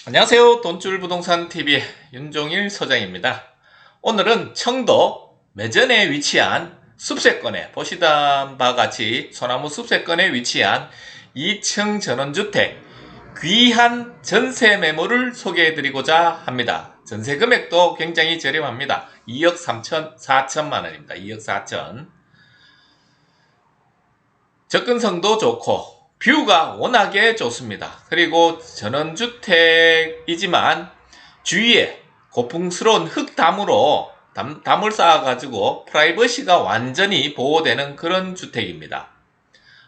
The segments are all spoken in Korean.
안녕하세요. 돈줄부동산TV 윤종일 소장입니다. 오늘은 청도 매전에 위치한 숲세권에 보시던 바와 같이 소나무 숲세권에 위치한 2층 전원주택 귀한 전세 매물을 소개해드리고자 합니다. 전세 금액도 굉장히 저렴합니다. 2억 3천 4천만 원입니다. 2억 4천. 접근성도 좋고 뷰가 워낙에 좋습니다. 그리고 전원주택이지만 주위에 고풍스러운 흙담으로 담을 쌓아가지고 프라이버시가 완전히 보호되는 그런 주택입니다.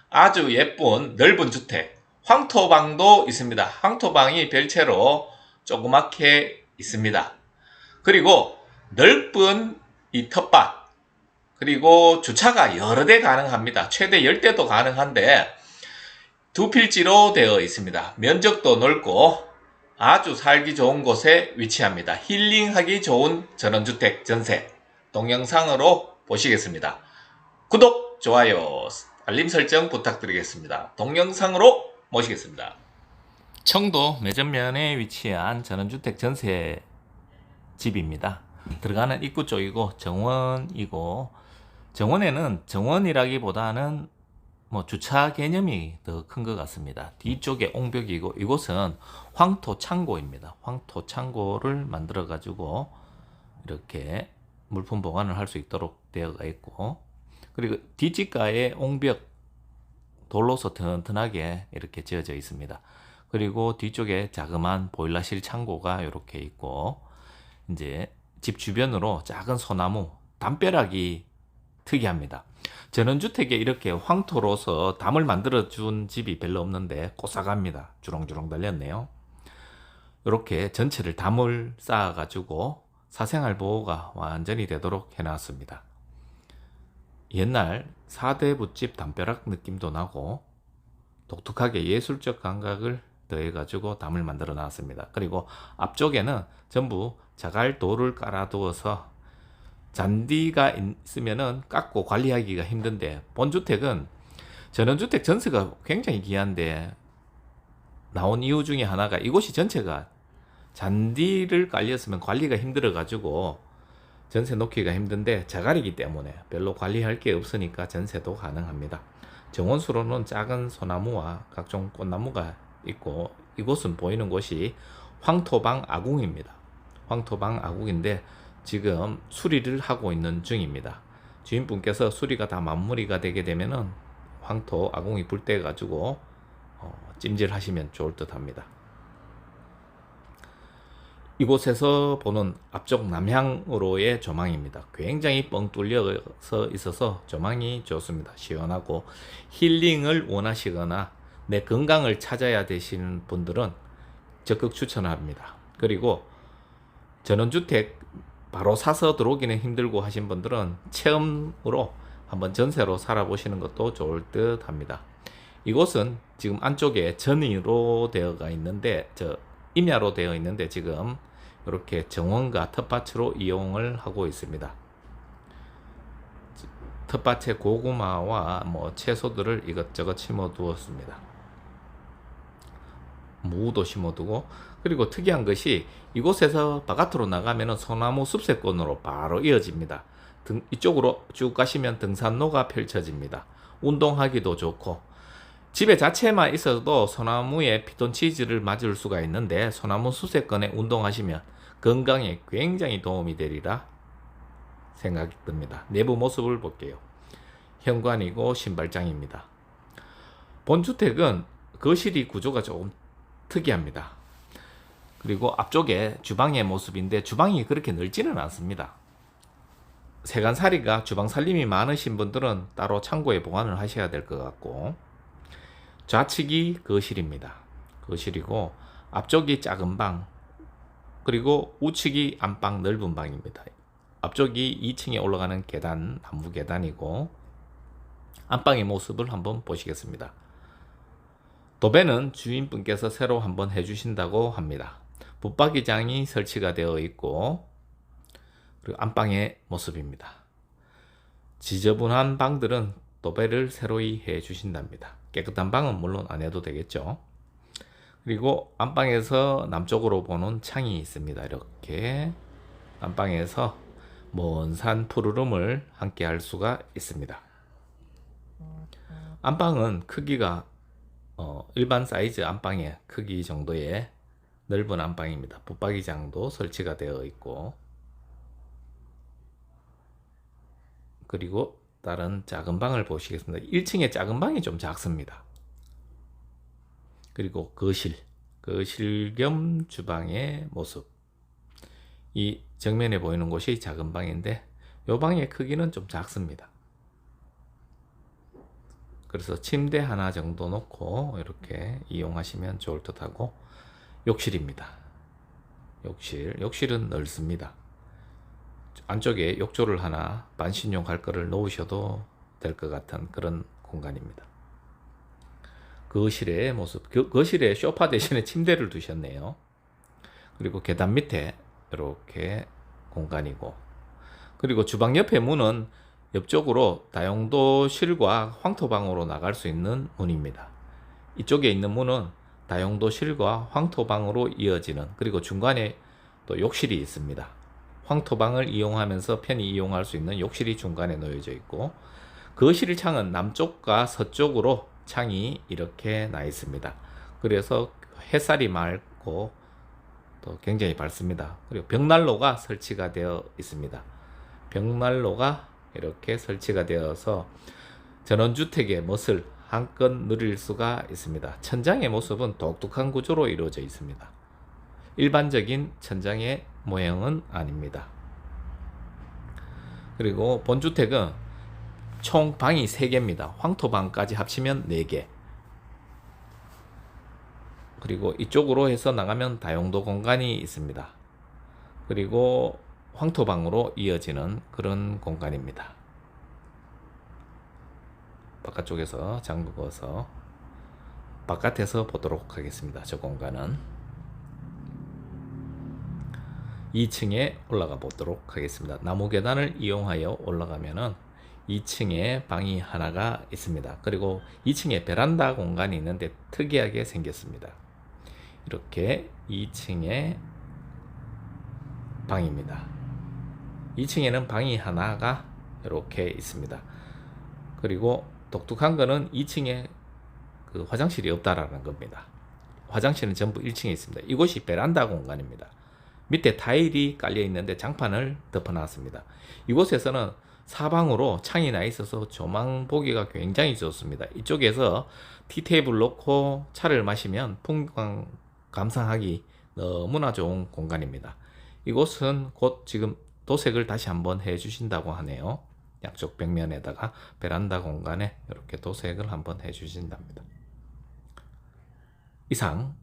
아주 예쁜 넓은 주택, 황토방도 있습니다. 황토방이 별채로 조그맣게 있습니다. 그리고 넓은 이 텃밭, 그리고 주차가 여러 대 가능합니다. 최대 10대도 가능한데 두 필지로 되어 있습니다. 면적도 넓고 아주 살기 좋은 곳에 위치합니다. 힐링하기 좋은 전원주택 전세 동영상으로 보시겠습니다. 구독, 좋아요, 알림 설정 부탁드리겠습니다. 동영상으로 모시겠습니다. 청도 매전면에 위치한 전원주택 전세 집입니다. 들어가는 입구 쪽이고 정원이고, 정원에는 정원이라기보다는 주차 개념이 더 큰 것 같습니다. 뒤쪽에 옹벽이고 이곳은 황토 창고입니다. 황토 창고를 만들어 가지고 이렇게 물품 보관을 할 수 있도록 되어 있고, 그리고 뒷집가에 옹벽 돌로서 튼튼하게 이렇게 지어져 있습니다. 그리고 뒤쪽에 자그마한 보일러실 창고가 이렇게 있고, 이제 집 주변으로 작은 소나무, 담벼락이 특이합니다. 전원주택에 이렇게 황토로서 담을 만들어준 집이 별로 없는데 고사갑니다. 주렁주렁 달렸네요. 이렇게 전체를 담을 쌓아가지고 사생활 보호가 완전히 되도록 해놨습니다. 옛날 4대 붓집 담벼락 느낌도 나고 독특하게 예술적 감각을 더해가지고 담을 만들어 놨습니다. 그리고 앞쪽에는 전부 자갈돌을 깔아두어서 잔디가 있으면은 깎고 관리하기가 힘든데, 본주택은 전원주택 전세가 굉장히 귀한데 나온 이유 중에 하나가 이곳이 전체가 잔디를 깔렸으면 관리가 힘들어 가지고 전세 놓기가 힘든데, 자갈이기 때문에 별로 관리할 게 없으니까 전세도 가능합니다. 정원수로는 작은 소나무와 각종 꽃나무가 있고, 이곳은 보이는 곳이 황토방 아궁입니다. 황토방 아궁인데 지금 수리를 하고 있는 중입니다. 주인분께서 수리가 다 마무리가 되게 되면은 황토 아궁이 불 때 가지고 찜질하시면 좋을 듯 합니다. 이곳에서 보는 앞쪽 남향으로의 조망입니다. 굉장히 뻥 뚫려서 있어서 조망이 좋습니다. 시원하고 힐링을 원하시거나 내 건강을 찾아야 되시는 분들은 적극 추천합니다. 그리고 전원주택 바로 사서 들어오기는 힘들고 하신 분들은 체험으로 한번 전세로 살아보시는 것도 좋을 듯 합니다. 이곳은 지금 안쪽에 전이로 되어가 있는데, 임야로 되어 있는데 지금 이렇게 정원과 텃밭으로 이용을 하고 있습니다. 텃밭에 고구마와 채소들을 이것저것 심어 두었습니다. 무도 심어두고, 그리고 특이한 것이 이곳에서 바깥으로 나가면 소나무 숲세권으로 바로 이어집니다. 이쪽으로 쭉 가시면 등산로가 펼쳐집니다. 운동하기도 좋고, 집에 자체만 있어도 소나무에 피톤치드를 맞을 수가 있는데 소나무 숲세권에 운동하시면 건강에 굉장히 도움이 되리라 생각이 듭니다. 내부 모습을 볼게요. 현관이고 신발장입니다. 본주택은 거실이 구조가 조금 특이합니다. 그리고 앞쪽에 주방의 모습인데 주방이 그렇게 넓지는 않습니다. 세간살이가 주방 살림이 많으신 분들은 따로 창고에 보관을 하셔야 될 것 같고, 좌측이 거실입니다. 거실이고 앞쪽이 작은 방, 그리고 우측이 안방 넓은 방입니다. 앞쪽이 2층에 올라가는 계단, 나무 계단이고, 안방의 모습을 한번 보시겠습니다. 도배는 주인분께서 새로 한번 해주신다고 합니다. 붙박이장이 설치가 되어 있고, 그리고 안방의 모습입니다. 지저분한 방들은 도배를 새로이 해주신답니다. 깨끗한 방은 물론 안 해도 되겠죠. 그리고 안방에서 남쪽으로 보는 창이 있습니다. 이렇게 안방에서 먼 산 푸르름을 함께 할 수가 있습니다. 안방은 크기가 일반 사이즈 안방의 크기 정도의 넓은 안방입니다. 붙박이장도 설치가 되어 있고, 그리고 다른 작은 방을 보시겠습니다. 1층의 작은 방이 좀 작습니다. 그리고 거실 겸 주방의 모습. 이 정면에 보이는 곳이 작은 방인데 이 방의 크기는 좀 작습니다. 그래서 침대 하나 정도 놓고 이렇게 이용하시면 좋을 듯 하고, 욕실입니다. 욕실은 넓습니다. 안쪽에 욕조를 하나 반신욕 할 거를 놓으셔도 될 것 같은 그런 공간입니다. 거실의 모습, 거실에 소파 대신에 침대를 두셨네요. 그리고 계단 밑에 이렇게 공간이고, 그리고 주방 옆에 문은 옆쪽으로 다용도실과 황토방으로 나갈 수 있는 문입니다. 이쪽에 있는 문은 다용도실과 황토방으로 이어지는, 그리고 중간에 또 욕실이 있습니다. 황토방을 이용하면서 편히 이용할 수 있는 욕실이 중간에 놓여져 있고, 거실 창은 남쪽과 서쪽으로 창이 이렇게 나 있습니다. 그래서 햇살이 맑고 또 굉장히 밝습니다. 그리고 벽난로가 설치가 되어 있습니다. 벽난로가 이렇게 설치가 되어서 전원주택의 멋을 한껏 누릴 수가 있습니다. 천장의 모습은 독특한 구조로 이루어져 있습니다. 일반적인 천장의 모형은 아닙니다. 그리고 본주택은 총 방이 3개입니다. 황토방까지 합치면 4개. 그리고 이쪽으로 해서 나가면 다용도 공간이 있습니다. 그리고 황토방으로 이어지는 그런 공간입니다. 바깥쪽에서 잠그어서 바깥에서 보도록 하겠습니다. 저 공간은 2층에 올라가 보도록 하겠습니다. 나무 계단을 이용하여 올라가면은 2층에 방이 하나가 있습니다. 그리고 2층에 베란다 공간이 있는데 특이하게 생겼습니다. 이렇게 2층에 방입니다. 2층에는 방이 하나가 이렇게 있습니다. 그리고 독특한 거는 2층에 그 화장실이 없다라는 겁니다. 화장실은 전부 1층에 있습니다. 이곳이 베란다 공간입니다. 밑에 타일이 깔려 있는데 장판을 덮어 놨습니다. 이곳에서는 사방으로 창이 나 있어서 조망 보기가 굉장히 좋습니다. 이쪽에서 티테이블 놓고 차를 마시면 풍광 감상하기 너무나 좋은 공간입니다. 이곳은 곧 지금 도색을 다시 한번 해 주신다고 하네요. 양쪽 벽면에다가 베란다 공간에 이렇게 도색을 한번 해 주신답니다. 이상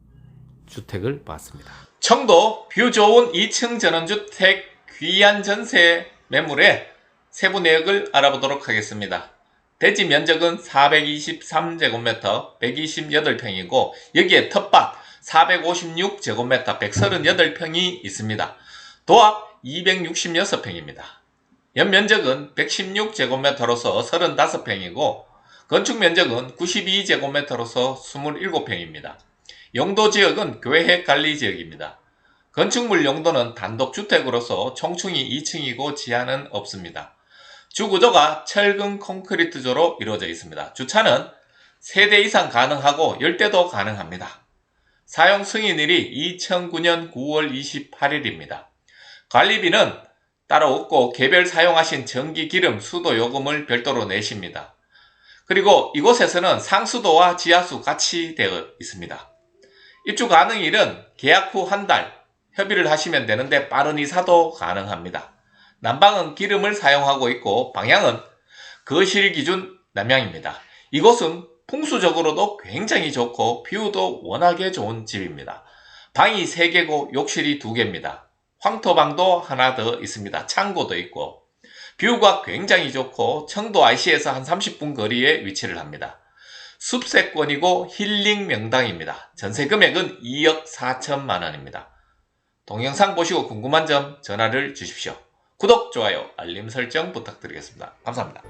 주택을 봤습니다. 청도 뷰 좋은 2층 전원주택 귀한 전세 매물의 세부 내역을 알아보도록 하겠습니다. 대지 면적은 423제곱미터 128평이고 여기에 텃밭 456제곱미터 138평이 있습니다. 도합 266평입니다. 연면적은 116제곱미터로서 35평이고 건축면적은 92제곱미터로서 27평입니다. 용도지역은 계획관리지역입니다. 건축물 용도는 단독주택으로서 총층이 2층이고 지하는 없습니다. 주구조가 철근 콘크리트조로 이루어져 있습니다. 주차는 3대 이상 가능하고 10대도 가능합니다. 사용 승인일이 2009년 9월 28일입니다. 관리비는 따로 없고 개별 사용하신 전기, 기름, 수도 요금을 별도로 내십니다. 그리고 이곳에서는 상수도와 지하수 같이 되어 있습니다. 입주 가능일은 계약 후 한 달 협의를 하시면 되는데 빠른 이사도 가능합니다. 난방은 기름을 사용하고 있고 방향은 거실 기준 남향입니다. 이곳은 풍수적으로도 굉장히 좋고 뷰도 워낙에 좋은 집입니다. 방이 3개고 욕실이 2개입니다. 황토방도 하나 더 있습니다. 창고도 있고 뷰가 굉장히 좋고 청도 IC에서 한 30분 거리에 위치를 합니다. 숲세권이고 힐링 명당입니다. 전세 금액은 2억 4천만 원입니다. 동영상 보시고 궁금한 점 전화를 주십시오. 구독, 좋아요, 알림 설정 부탁드리겠습니다. 감사합니다.